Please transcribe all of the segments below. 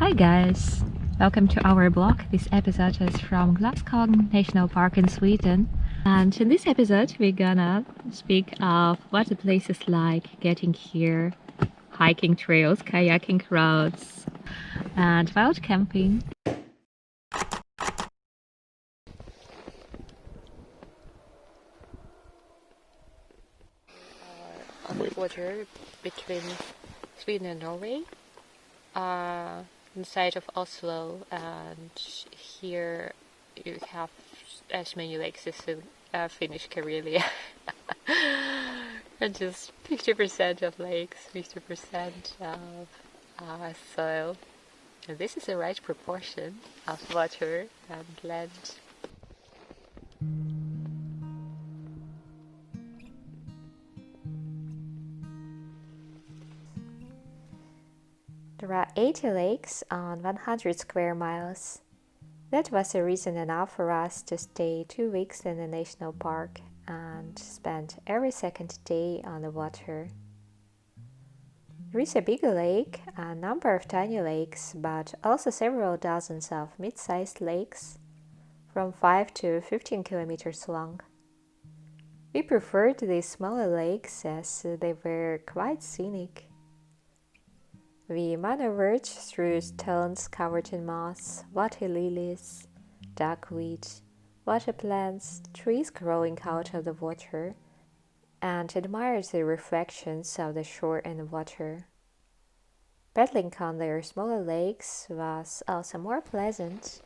Hi guys, welcome to our blog. This episode is from Glaskogen National Park in Sweden. And in this episode, we're gonna speak of what the place is like getting here, hiking trails, kayaking routes, and wild camping. On the border between Sweden and Norway, inside of Oslo, and here you have as many lakes as in Finnish Karelia. And just 50% of lakes, 50% of soil. And this is the right proportion of water and land. There are 80 lakes on 100 square miles. That was a reason enough for us to stay 2 weeks in the national park and spend every second day on the water. There is a big lake, a number of tiny lakes, but also several dozens of mid-sized lakes, from 5 to 15 kilometers long. We preferred these smaller lakes as they were quite scenic. We maneuvered through stones covered in moss, water lilies, duckweed, water plants, trees growing out of the water, and admired the reflections of the shore and the water. Paddling on their smaller lakes was also more pleasant.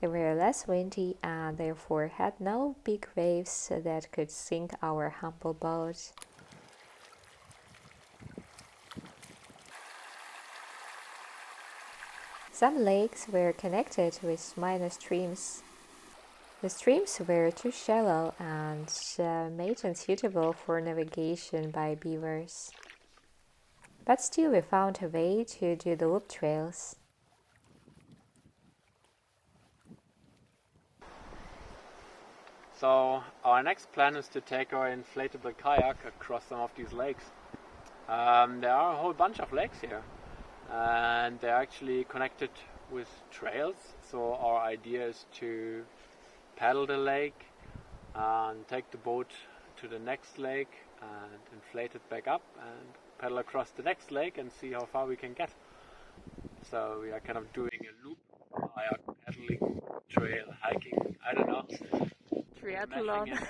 They were less windy and therefore had no big waves that could sink our humble boat. Some lakes were connected with minor streams. The streams were too shallow and made unsuitable for navigation by beavers. But still we found a way to do the loop trails. So our next plan is to take our inflatable kayak across some of these lakes. There are a whole bunch of lakes here. And they're actually connected with trails, so our idea is to paddle the lake and take the boat to the next lake and inflate it back up and paddle across the next lake and see how far we can get. So we are kind of doing a loop, kayak, paddling, trail, hiking, I don't know. Triathlon.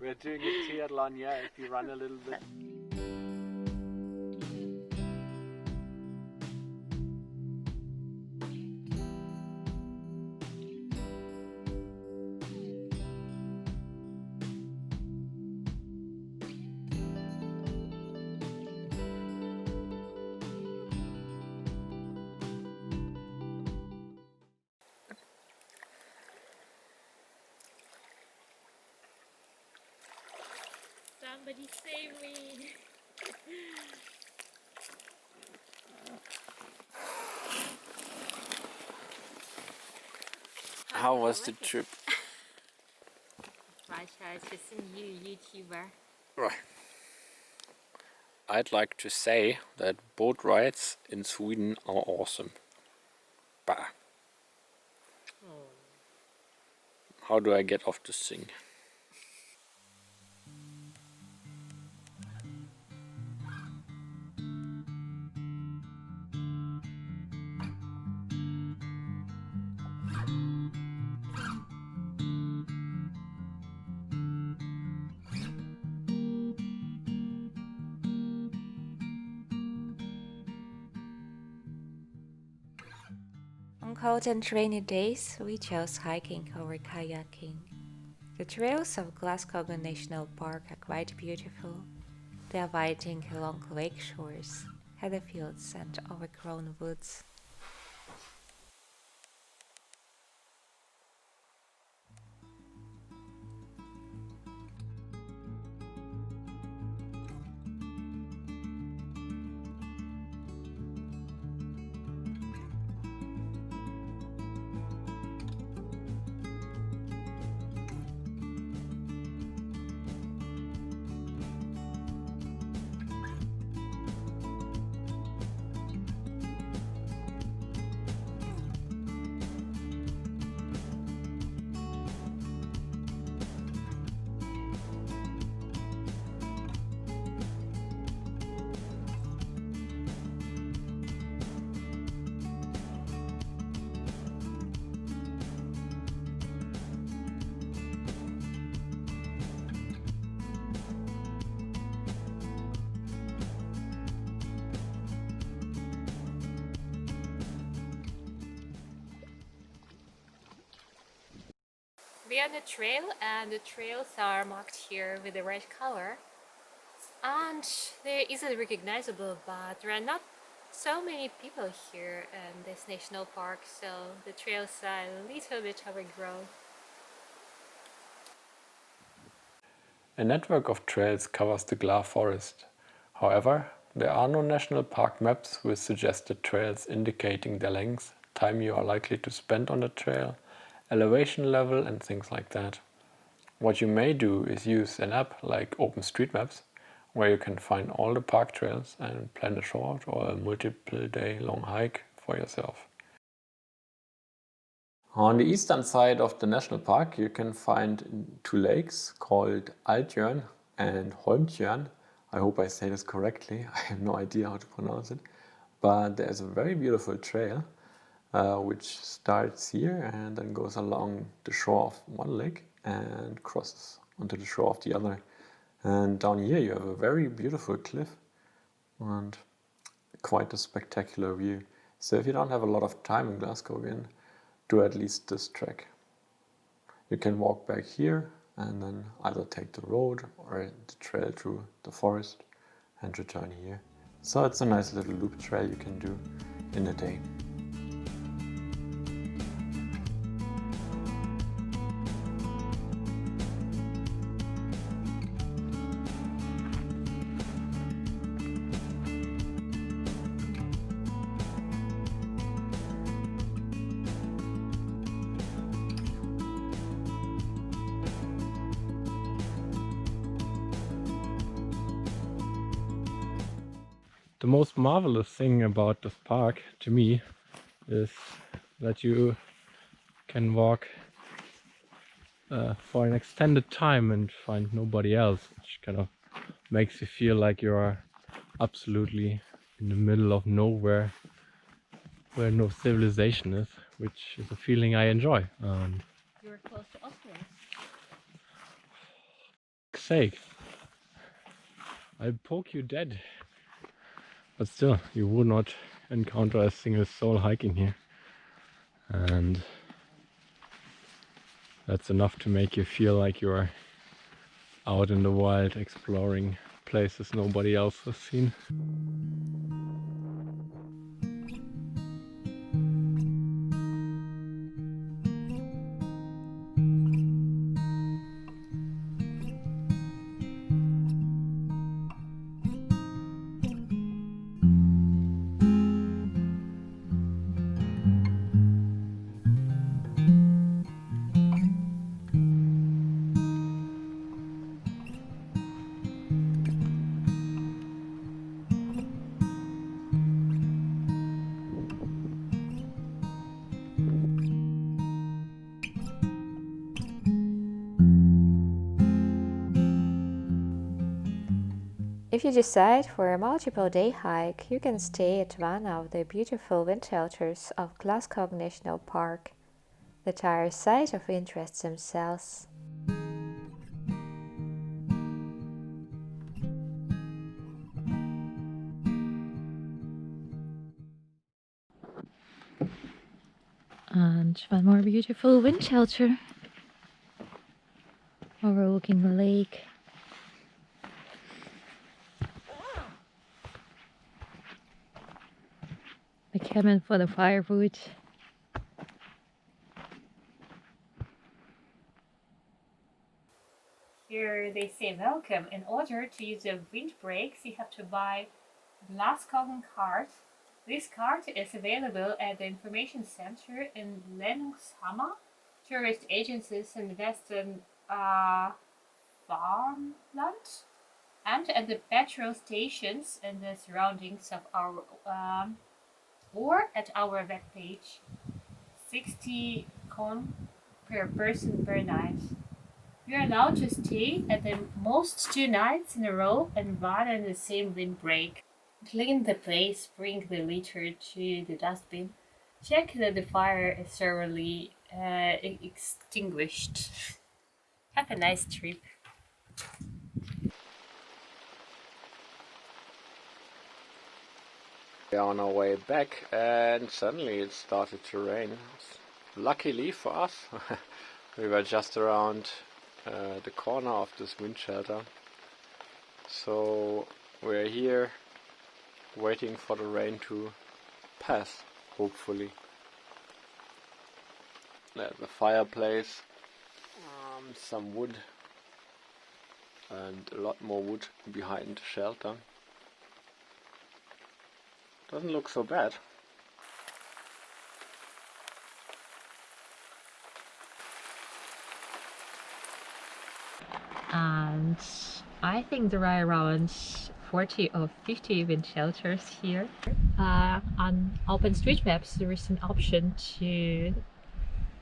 We're doing a triathlon, yeah, if you run a little bit. Somebody save me! How was the trip? Rasha is just a new YouTuber. Right. I'd like to say that boat rides in Sweden are awesome. Bah. How do I get off this thing? On cold and rainy days, we chose hiking over kayaking. The trails of Glaskogen National Park are quite beautiful. They are winding along lake shores, heather fields and overgrown woods. We are on the trail, and the trails are marked here with the red color. And they're easily recognizable, but there are not so many people here in this national park, so the trails are a little bit overgrown. A network of trails covers the Gla Forest. However, there are no national park maps with suggested trails indicating their length, time you are likely to spend on the trail, elevation level and things like that. What you may do is use an app like OpenStreetMaps, where you can find all the park trails and plan a short or a multiple day long hike for yourself. On the eastern side of the national park you can find two lakes called Altjörn and Holmtjörn. I hope I say this correctly, I have no idea how to pronounce it. But there's a very beautiful trail which starts here and then goes along the shore of one lake and crosses onto the shore of the other. And down here you have a very beautiful cliff and quite a spectacular view. So if you don't have a lot of time in Glaskogen, do at least this trek. You can walk back here and then either take the road or the trail through the forest and return here. So it's a nice little loop trail you can do in a day. The most marvelous thing about this park, to me, is that you can walk for an extended time and find nobody else, which kind of makes you feel like you are absolutely in the middle of nowhere, where no civilization is, which is a feeling I enjoy. You're close to Austria. Sake, I'd poke you dead. But still, you would not encounter a single soul hiking here. And that's enough to make you feel like you're out in the wild exploring places nobody else has seen. If you decide for a multiple day hike, you can stay at one of the beautiful wind shelters of Glaskogen National Park that are a site of interest themselves. And one more beautiful wind shelter overlooking the lake. The cabin for the firewood. Here they say welcome. In order to use the windbreaks, you have to buy Glaskogen card. This card is available at the information center in Lenungshammer, tourist agencies in western farmland, and at the petrol stations in the surroundings of our or at our webpage. 60 kon per person per night. We are allowed to stay at the most 2 nights in a row and one in the same windbreak. Clean the place, bring the litter to the dustbin, check that the fire is thoroughly extinguished. Have a nice trip. We are on our way back and suddenly it started to rain. Luckily for us, We were just around the corner of this wind shelter, so we're here waiting for the rain to pass, hopefully. There's a fireplace, some wood, and a lot more wood behind the shelter. Doesn't look so bad. And I think there are around 40 or 50 wind shelters here. On OpenStreetMaps there is an option to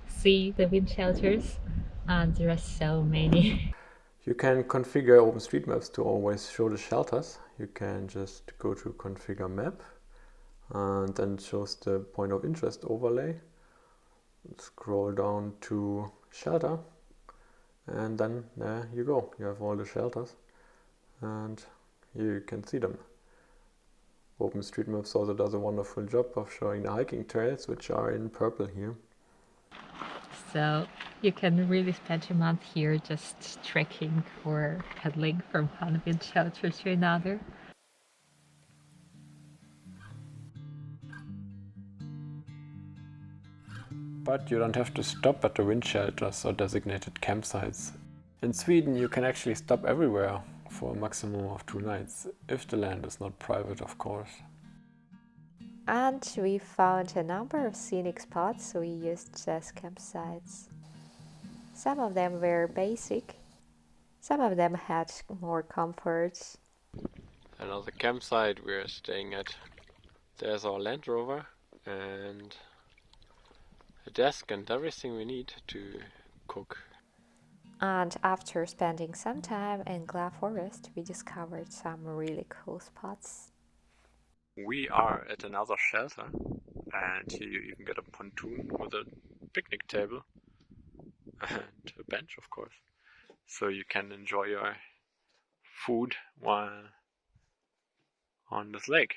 see the wind shelters, and there are so many. You can configure OpenStreetMaps to always show the shelters. You can just go to configure map and then it shows the point of interest overlay. Scroll down to shelter and then there you go. You have all the shelters and you can see them. OpenStreetMaps also does a wonderful job of showing the hiking trails, which are in purple here. So you can really spend a month here just trekking or pedaling from one wind shelter to another. But you don't have to stop at the wind shelters or designated campsites. In Sweden you can actually stop everywhere for a maximum of 2 nights, if the land is not private, of course. And we found a number of scenic spots we used as campsites. Some of them were basic, some of them had more comfort. Another campsite we're staying at. There's our Land Rover and a desk and everything we need to cook. And after spending some time in Gla Forest, we discovered some really cool spots. We are at another shelter, and here you even get a pontoon with a picnic table and a bench, of course, so you can enjoy your food while on this lake.